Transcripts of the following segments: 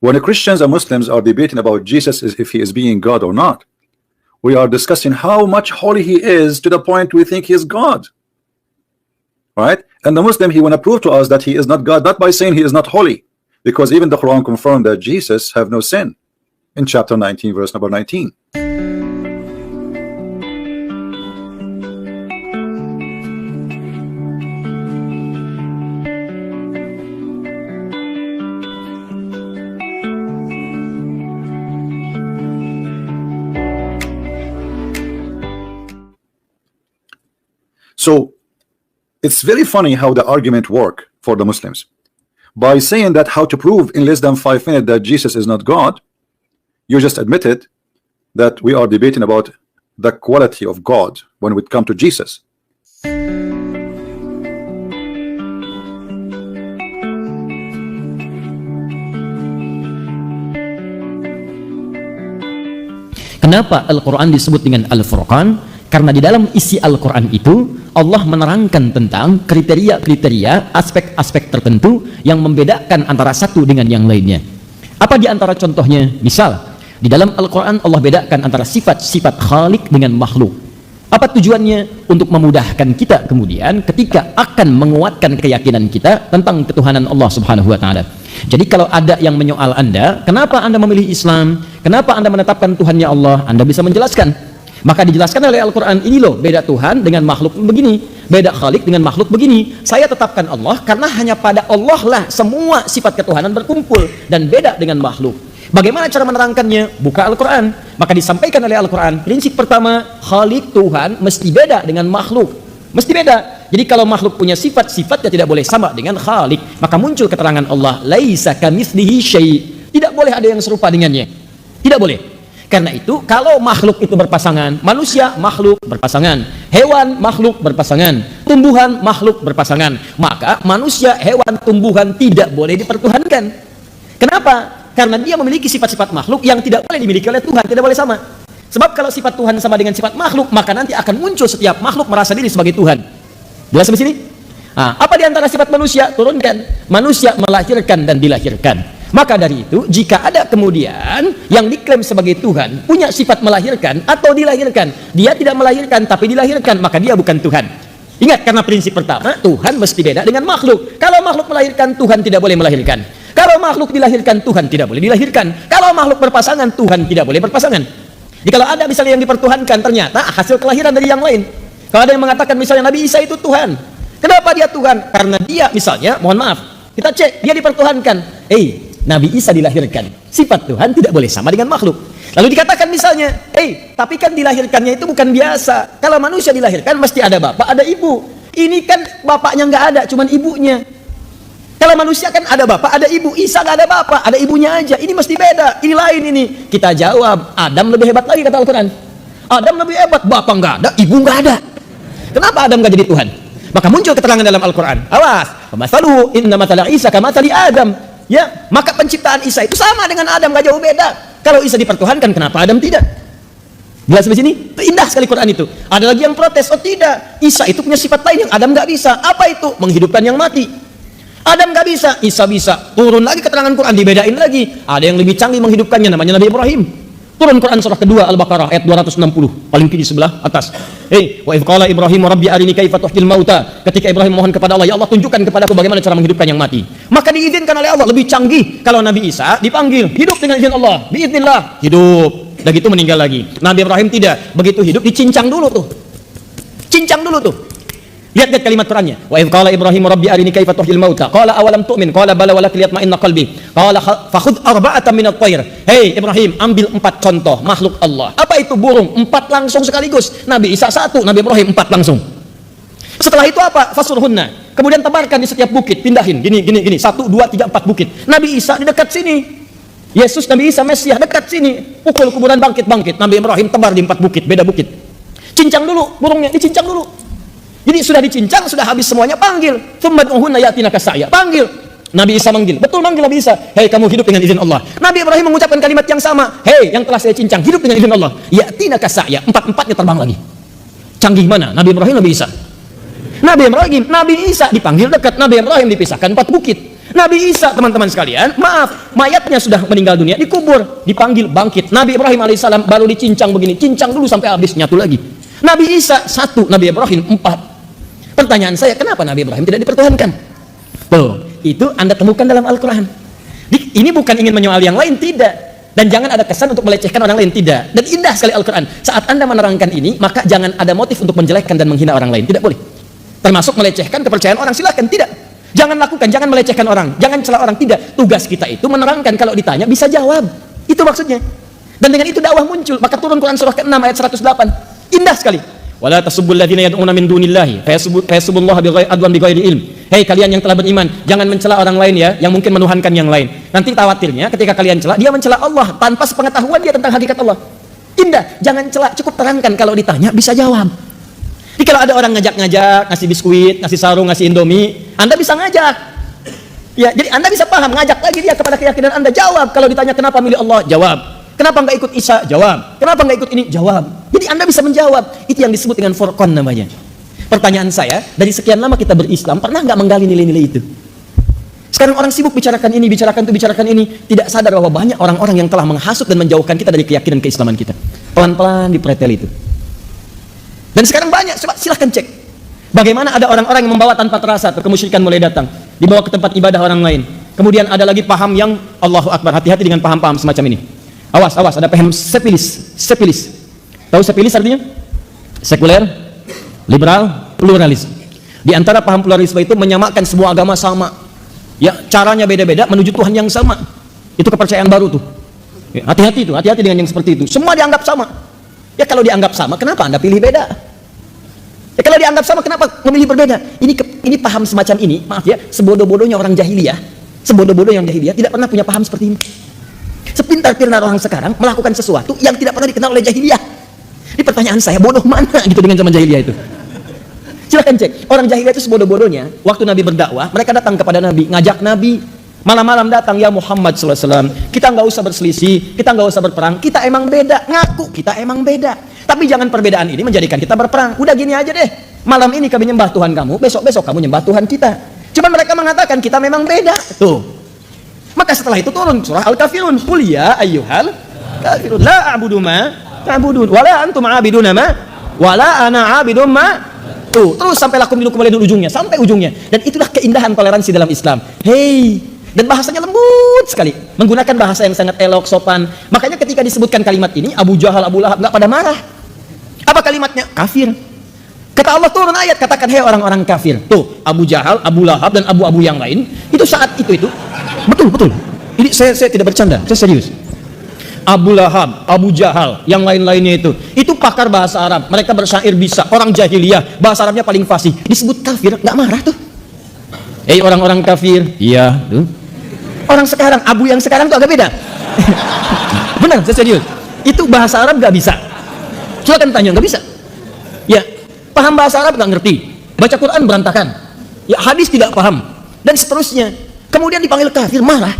When the Christians and Muslims are debating about Jesus if he is being God or not, we are discussing how much holy he is to the point we think he is God. Right? And the Muslim, he want to prove to us that he is not God, not by saying he is not holy, because even the Quran confirmed that Jesus have no sin in chapter 19, verse number 19. So it's very funny how the argument work for the Muslims. By saying that how to prove in less than 5 minutes that Jesus is not God, you just admitted that we are debating about the quality of God when we come to Jesus. Kenapa Al-Quran disebut dengan Al-Furqan? Karena di dalam isi Al-Quran itu Allah menerangkan tentang kriteria-kriteria, aspek-aspek tertentu yang membedakan antara satu dengan yang lainnya. Apa di antara contohnya? Misal, di dalam Al-Quran Allah bedakan antara sifat-sifat Khalik dengan makhluk. Apa tujuannya? Untuk memudahkan kita kemudian ketika akan menguatkan keyakinan kita tentang ketuhanan Allah Subhanahu wa Ta'ala. Jadi kalau ada yang menyoal Anda, kenapa Anda memilih Islam? Kenapa Anda menetapkan Tuhannya Allah? Anda bisa menjelaskan. Maka dijelaskan oleh Al-Quran, ini loh beda Tuhan dengan makhluk begini, beda Khalik dengan makhluk begini. Saya tetapkan Allah karena hanya pada Allah lah semua sifat ketuhanan berkumpul, dan beda dengan makhluk. Bagaimana cara menerangkannya? Buka Al-Quran. Maka disampaikan oleh Al-Quran, prinsip pertama, Khalik Tuhan mesti beda dengan makhluk, mesti beda. Jadi kalau makhluk punya sifat-sifatnya tidak boleh sama dengan Khalik. Maka muncul keterangan Allah, laisa kamitslihi syai', tidak boleh ada yang serupa dengannya, tidak boleh. Karena itu kalau makhluk itu berpasangan, manusia makhluk berpasangan, hewan makhluk berpasangan, tumbuhan makhluk berpasangan, maka manusia, hewan, tumbuhan tidak boleh dipertuhankan. Kenapa? Karena dia memiliki sifat-sifat makhluk yang tidak boleh dimiliki oleh Tuhan, tidak boleh sama. Sebab kalau sifat Tuhan sama dengan sifat makhluk, maka nanti akan muncul setiap makhluk merasa diri sebagai Tuhan. Jelas di sini? Apa di antara sifat manusia? Turunkan. Manusia melahirkan dan dilahirkan. Maka dari itu, jika ada kemudian yang diklaim sebagai Tuhan, punya sifat melahirkan atau dilahirkan, dia tidak melahirkan tapi dilahirkan, maka dia bukan Tuhan. Ingat, karena prinsip pertama, Tuhan mesti beda dengan makhluk. Kalau makhluk melahirkan, Tuhan tidak boleh melahirkan. Kalau makhluk dilahirkan, Tuhan tidak boleh dilahirkan. Kalau makhluk berpasangan, Tuhan tidak boleh berpasangan. Jadi kalau ada misalnya yang dipertuhankan, ternyata hasil kelahiran dari yang lain. Kalau ada yang mengatakan misalnya Nabi Isa itu Tuhan, kenapa dia Tuhan? Karena dia misalnya, mohon maaf, kita cek, dia dipertuhankan. Nabi Isa dilahirkan, sifat Tuhan tidak boleh sama dengan makhluk. Lalu dikatakan misalnya, tapi kan dilahirkannya itu bukan biasa. Kalau manusia dilahirkan mesti ada bapak, ada ibu. Ini kan bapaknya nggak ada, cuman ibunya. Kalau manusia kan ada bapak, ada ibu. Isa nggak ada bapak, ada ibunya aja. Ini mesti beda, ini lain ini. Kita jawab, Adam lebih hebat lagi kata Al-Quran. Adam lebih hebat, bapak nggak ada, ibu nggak ada. Kenapa Adam nggak jadi Tuhan? Maka muncul keterangan dalam Al-Quran. Awas, masalu inna matala Isa kama matali Adam. Ya, maka penciptaan Isa itu sama dengan Adam, gak jauh beda. Kalau Isa dipertuhankan, kenapa Adam tidak? Jelas di sini? Indah sekali Quran itu. Ada lagi yang protes, oh tidak, Isa itu punya sifat lain yang Adam gak bisa. Apa itu? Menghidupkan yang mati. Adam gak bisa, Isa bisa. Turun lagi keterangan Quran, dibedain lagi. Ada yang lebih canggih menghidupkannya, namanya Nabi Ibrahim. Turun Quran surah kedua Al-Baqarah ayat 260, paling kiri sebelah atas. Wa idh qala Ibrahim rabbi arini kaifa tuhyil mauta. Ketika Ibrahim mohon kepada Allah, ya Allah tunjukkan kepadaku bagaimana cara menghidupkan yang mati. Maka diizinkan oleh Allah, lebih canggih. Kalau Nabi Isa dipanggil, hidup dengan izin Allah, biiznillah, hidup. Udah gitu meninggal lagi. Nabi Ibrahim tidak, begitu hidup dicincang dulu tuh. Cincang dulu tuh. Lihat kalimat Qurannya. Wa idh qala Ibrahim rabbi arini kaifa tuhyil mauta. Qala awalam tu'min? Qala bala walakin liyatma'inna qalbi. Qala fakhudh arba'atan minat thair. Hei Ibrahim, ambil 4 contoh makhluk Allah. Apa itu burung? 4 langsung sekaligus. Nabi Isa 1, Nabi Ibrahim 4 langsung. Setelah itu apa? Fasurhunna. Kemudian tebarkan di setiap bukit, pindahin. Gini. 1, 2, 3, 4 bukit. Nabi Isa di dekat sini. Yesus, Nabi Isa, Mesias dekat sini. Pukul kuburan bangkit. Nabi Ibrahim tebar di 4 bukit, beda bukit. Cincang dulu burungnya, dicincang dulu. Jadi sudah dicincang, sudah habis semuanya, panggil. Tsummad'uhunna yatinaka sa'ya. Panggil. Nabi Isa manggil. Betul manggil Nabi Isa. Hei kamu hidup dengan izin Allah. Nabi Ibrahim mengucapkan kalimat yang sama. Hei yang telah saya cincang, hidup dengan izin Allah. Yatinaka sa'ya. 4-4-nya terbang lagi. Canggih mana? Nabi Ibrahim, Nabi Isa. Nabi Ibrahim, Nabi Isa dipanggil dekat, Nabi Ibrahim dipisahkan 4 bukit. Nabi Isa, teman-teman sekalian, maaf, mayatnya sudah meninggal dunia, dikubur, dipanggil, bangkit. Nabi Ibrahim alaihissalam baru dicincang begini, cincang dulu sampai habis, nyatu lagi. Nabi Isa 1, Nabi Ibrahim 4. Pertanyaan saya, kenapa Nabi Ibrahim tidak dipertuhankan? Tuh, itu Anda temukan dalam Al-Quran. Ini bukan ingin menyoal yang lain, tidak. Dan jangan ada kesan untuk melecehkan orang lain, tidak. Dan indah sekali Al-Quran. Saat Anda menerangkan ini, maka jangan ada motif untuk menjelekkan dan menghina orang lain, tidak boleh. Termasuk melecehkan kepercayaan orang, silakan, tidak. Jangan lakukan, jangan melecehkan orang, jangan celah orang, tidak. Tugas kita itu menerangkan, kalau ditanya bisa jawab. Itu maksudnya. Dan dengan itu dakwah muncul, maka turun Quran surah ke-6 ayat 108. Indah sekali. Wala tasubbul ladzina yad'una min dunillahi fayasubbullaha bighairi ilm. Hei kalian yang telah beriman, jangan mencela orang lain ya, yang mungkin menuhankan yang lain. Nanti khawatirnya ketika kalian cela, dia mencela Allah tanpa sepengetahuan dia tentang hakikat Allah. Indah, jangan cela, cukup terangkan, kalau ditanya bisa jawab. Jadi kalau ada orang ngajak-ngajak, ngasih biskuit, ngasih sarung, ngasih Indomie, Anda bisa ngajak. Ya, jadi Anda bisa paham, ngajak lagi dia kepada keyakinan Anda, jawab. Kalau ditanya kenapa milih Allah, jawab. Kenapa nggak ikut Isa, jawab. Kenapa nggak ikut ini, jawab. Jadi Anda bisa menjawab. Itu yang disebut dengan furqan namanya. Pertanyaan saya, dari sekian lama kita berislam, pernah nggak menggali nilai-nilai itu? Sekarang orang sibuk bicarakan ini, bicarakan itu, bicarakan ini, tidak sadar bahwa banyak orang-orang yang telah menghasut dan menjauhkan kita dari keyakinan keislaman kita. Pelan-pelan dipretel itu. Dan sekarang banyak, coba silahkan cek. Bagaimana ada orang-orang yang membawa tanpa terasa, kemusyrikan mulai datang, dibawa ke tempat ibadah orang lain. Kemudian ada lagi paham yang Allahu Akbar, hati-hati dengan paham-paham semacam ini. Awas, awas, ada paham sepilis. Tahu sepilis artinya? Sekuler, liberal, pluralis. Di antara paham pluralisme itu menyamakan semua agama sama. Ya, caranya beda-beda menuju Tuhan yang sama. Itu kepercayaan baru tuh. Ya, hati-hati itu, hati-hati dengan yang seperti itu. Semua dianggap sama. Ya kalau dianggap sama, kenapa Anda pilih beda? Ya kalau dianggap sama, kenapa memilih berbeda? Ini paham semacam ini, maaf ya, sebodoh-bodohnya orang jahiliyah, tidak pernah punya paham seperti ini. Sepintar-pintar orang sekarang melakukan sesuatu yang tidak pernah dikenal oleh jahiliyah. Ini pertanyaan saya, bodoh mana gitu dengan zaman jahiliyah itu? Silahkan cek, orang jahiliyah itu sebodoh-bodohnya. Waktu Nabi berdakwah, mereka datang kepada Nabi, ngajak Nabi, malam-malam datang, ya Muhammad SAW, kita nggak usah berselisih, kita nggak usah berperang, kita emang beda, ngaku kita emang beda. Tapi jangan perbedaan ini menjadikan kita berperang. Udah gini aja deh, malam ini kami nyembah Tuhan kamu, besok-besok kamu nyembah Tuhan kita. Cuman mereka mengatakan kita memang beda. Tuh. Maka setelah itu turun surah Al-Kafirun, qul ya ayyuhal kafirun la a'budu ma ta'budun wala antum 'abiduna ma wala ana 'abidum ma. Tuh, terus sampai lakum dinukum waliya ujungnya, sampai ujungnya. Dan itulah keindahan toleransi dalam Islam. Hei, dan bahasanya lembut sekali, menggunakan bahasa yang sangat elok, sopan. Makanya ketika disebutkan kalimat ini, Abu Jahal, Abu Lahab nggak pada marah. Apa kalimatnya? Kafir. Kata Allah, turun ayat, katakan hei orang-orang kafir. Tuh, Abu Jahal, Abu Lahab dan abu-abu yang lain, itu saat itu betul. Ini saya tidak bercanda, saya serius. Abu Lahab, Abu Jahal, yang lain-lainnya itu pakar bahasa Arab. Mereka bersyair bisa, orang jahiliyah, bahasa Arabnya paling fasih. Disebut kafir, nggak marah tuh. Hei orang-orang kafir, iya tuh. Orang sekarang, Abu yang sekarang tuh agak beda. Benar, saya serius. Itu bahasa Arab nggak bisa. Silakan tanya, nggak bisa. Ya, paham bahasa Arab nggak ngerti, baca Quran berantakan. Ya, hadis tidak paham dan seterusnya. Kemudian dipanggil kafir, marah.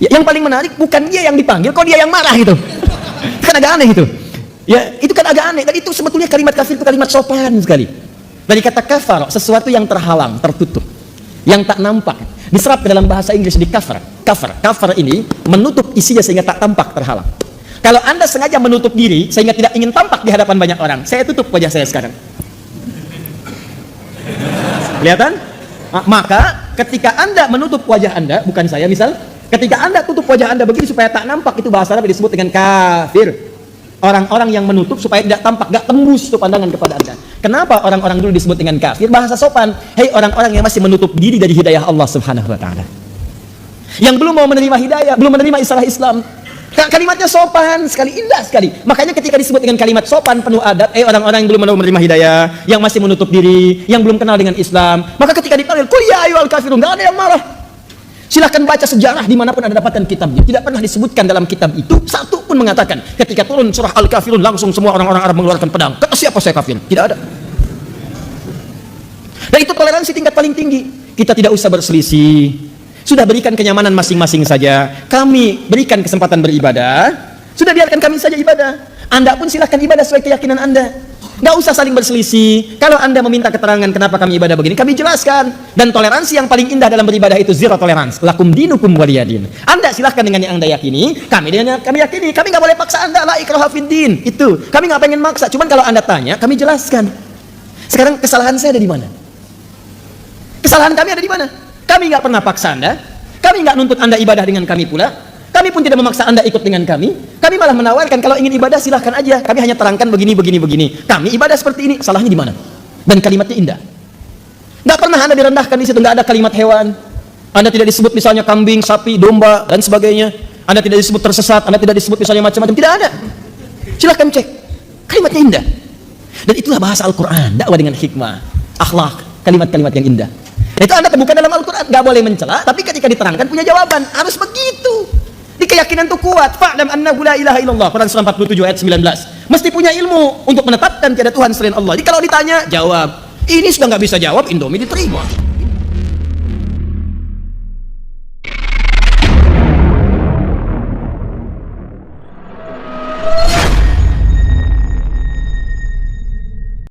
Ya, yang paling menarik bukan dia yang dipanggil, kok dia yang marah gitu. Kan agak aneh gitu. Ya, itu kan agak aneh. Dan itu sebetulnya kalimat kafir itu kalimat sopan sekali. Dari kata kafar, sesuatu yang terhalang, tertutup, yang tak nampak, diserap ke dalam bahasa Inggris di cover. Cover ini menutup isinya sehingga tak tampak, terhalang. Kalau Anda sengaja menutup diri sehingga tidak ingin tampak di hadapan banyak orang, saya tutup wajah saya sekarang. Kelihatan? Maka ketika Anda menutup wajah Anda, bukan saya misal, ketika Anda tutup wajah Anda begini supaya tak nampak, itu bahasa Arab disebut dengan kafir. Orang-orang yang menutup supaya tidak tampak, gak tembus tuh pandangan kepada Anda. Kenapa orang-orang dulu disebut dengan kafir? Bahasa sopan. Hei orang-orang yang masih menutup diri dari hidayah Allah Subhanahu wa taala. Yang belum mau menerima hidayah, belum menerima istilah Islam. Kalimatnya sopan sekali, indah sekali. Makanya ketika disebut dengan kalimat sopan penuh adab, orang-orang yang belum mau menerima hidayah, yang masih menutup diri, yang belum kenal dengan Islam, maka ketika dipanggil qul ya ayyuhal kafirun, enggak ada yang marah. Silahkan baca sejarah dimanapun Anda dapatkan kitabnya. Tidak pernah disebutkan dalam kitab itu satu pun mengatakan ketika turun surah Al-Kafirun langsung semua orang-orang Arab mengeluarkan pedang. Kata siapa saya kafir? Tidak ada. Dan itu toleransi tingkat paling tinggi. Kita tidak usah berselisih. Sudah berikan kenyamanan masing-masing saja. Kami berikan kesempatan beribadah. Sudah biarkan kami saja ibadah. Anda pun silahkan ibadah sesuai keyakinan Anda. Nggak usah saling berselisih. Kalau Anda meminta keterangan kenapa kami ibadah begini, kami jelaskan. Dan toleransi yang paling indah dalam beribadah itu zero tolerance. Lakum dinukum waliyadin. Anda silahkan dengan yang Anda yakini, kami dengan yang kami yakini. Kami nggak boleh paksa Anda, la ikraha fid din. Itu. Kami nggak pengen maksa. Cuman kalau Anda tanya, kami jelaskan. Sekarang kesalahan saya ada di mana? Kesalahan kami ada di mana? Kami nggak pernah paksa Anda. Kami nggak nuntut Anda ibadah dengan kami pula. Kami pun tidak memaksa Anda ikut dengan kami. Kami malah menawarkan kalau ingin ibadah silahkan aja. Kami hanya terangkan begini. Kami ibadah seperti ini. Salahnya di mana? Dan kalimatnya indah. Nggak pernah Anda direndahkan di situ. Nggak ada kalimat hewan. Anda tidak disebut misalnya kambing, sapi, domba dan sebagainya. Anda tidak disebut tersesat. Anda tidak disebut misalnya macam-macam. Tidak ada. Silahkan cek. Kalimatnya indah. Dan itulah bahasa Al-Quran. Dakwah dengan hikmah, akhlak, kalimat-kalimat yang indah. Itu Anda temukan dalam Al-Quran. Nggak boleh mencela. Tapi ketika diterangkan punya jawaban. Harus begitu. Di keyakinan itu kuat. Fa'lam annahu la ilaha illallah. Quran surah 47 ayat 19. Mesti punya ilmu untuk menetapkan tiada Tuhan selain Allah. Jadi kalau ditanya, jawab. Ini sudah nggak bisa jawab, Indomie diterima.